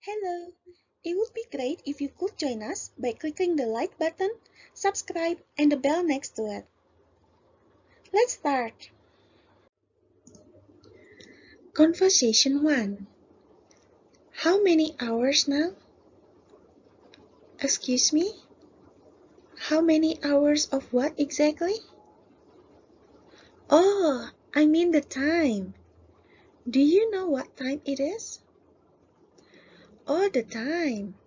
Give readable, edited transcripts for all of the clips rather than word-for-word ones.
Hello! It would be great if you could join us by clicking the like button, subscribe, and the bell next to it. Let's start! Conversation 1. How many hours now? Excuse me? How many hours of what exactly? Oh, I mean the time. Do you know what time it is? Oh, the time.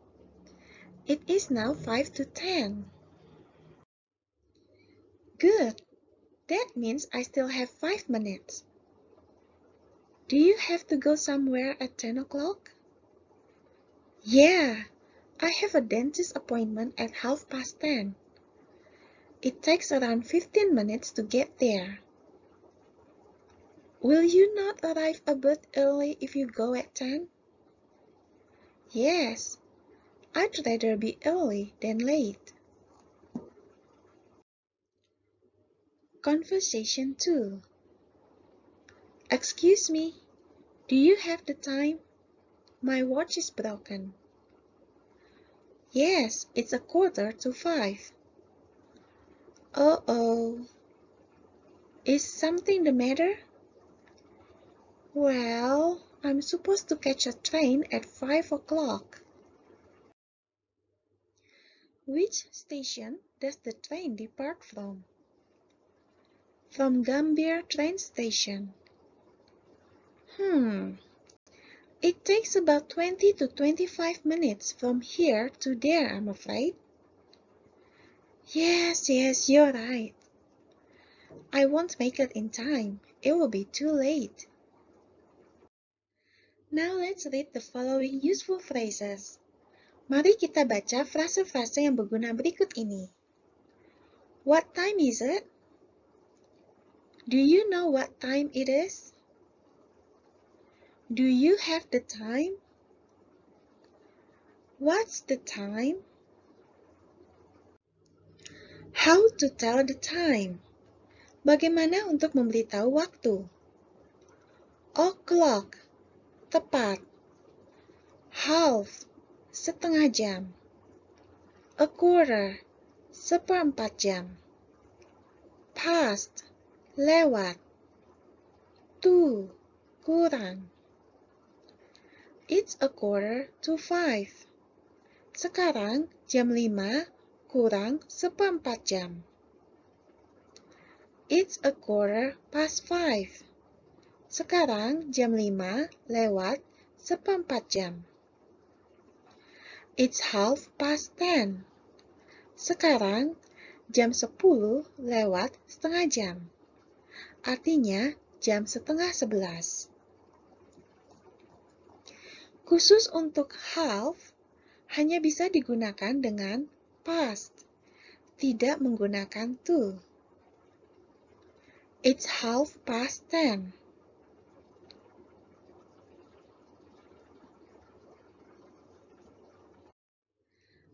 It is now 5 to 10. Good. That means I still have 5 minutes. Do you have to go somewhere at 10 o'clock? Yeah, I have a dentist appointment at 10:30. It takes around 15 minutes to get there. Will you not arrive a bit early if you go at 10? Yes, I'd rather be early than late. Conversation 2. Excuse me, do you have the time? My watch is broken. Yes, it's 4:45. Uh-oh. Is something the matter? Well, I'm supposed to catch a train at 5 o'clock. Which station does the train depart from? From Gambir train station. It takes about 20 to 25 minutes from here to there, I'm afraid. Yes, you're right. I won't make it in time. It will be too late. Now let's read the following useful phrases. Mari kita baca frase-frase yang berguna berikut ini. What time is it? Do you know what time it is? Do you have the time? What's the time? How to tell the time? Bagaimana untuk memberitahu waktu? O'clock, tepat. Half, setengah jam. A quarter, seperempat jam. Past, lewat. Two, kurang. It's 4:45. Sekarang jam 5 kurang seperempat jam. It's 5:15. Sekarang jam 5 lewat seperempat jam. It's 10:30. Sekarang jam 10 lewat setengah jam. Artinya jam 10:30. Khusus untuk half, hanya bisa digunakan dengan past, tidak menggunakan to. It's 10:30.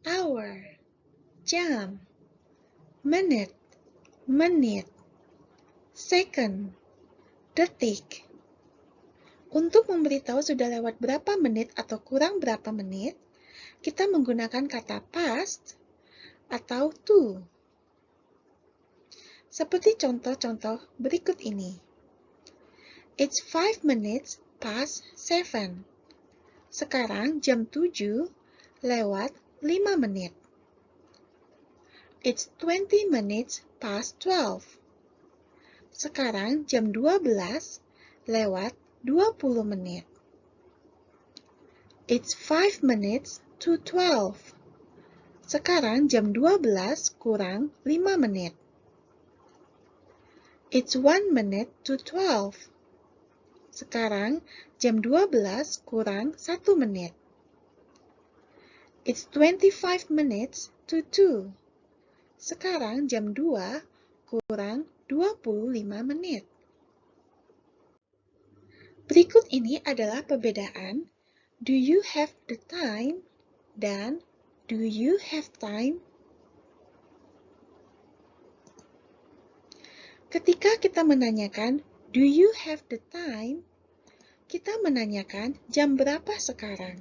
Hour, jam. Minute, menit. Second, detik. Untuk memberitahu sudah lewat berapa menit atau kurang berapa menit, kita menggunakan kata past atau to. Seperti contoh-contoh berikut ini. It's 5 minutes past 7. Sekarang jam 7 lewat 5 menit. It's 20 minutes past 12. Sekarang jam 12 lewat 20 menit. It's 5 minutes to 12. Sekarang jam 12 kurang 5 menit. It's 1 minute to 12. Sekarang jam 12 kurang 1 menit. It's 25 minutes to 2. Sekarang jam 2 kurang 25 menit. Berikut ini adalah perbedaan do you have the time dan do you have time? Ketika kita menanyakan do you have the time, kita menanyakan jam berapa sekarang.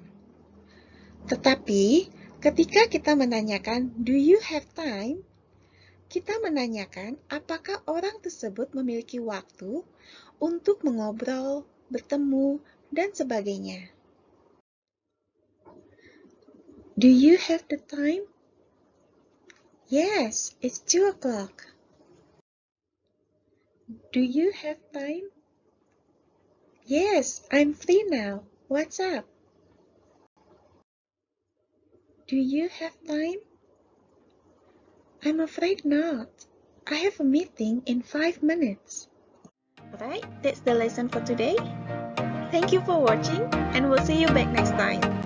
Tetapi, ketika kita menanyakan, "Do you have time?" kita menanyakan apakah orang tersebut memiliki waktu untuk mengobrol, bertemu, dan sebagainya. Do you have the time? Yes, it's 2 o'clock. Do you have time? Yes, I'm free now. What's up? Do you have time? I'm afraid not. I have a meeting in 5 minutes. Alright, that's the lesson for today. Thank you for watching, and we'll see you back next time.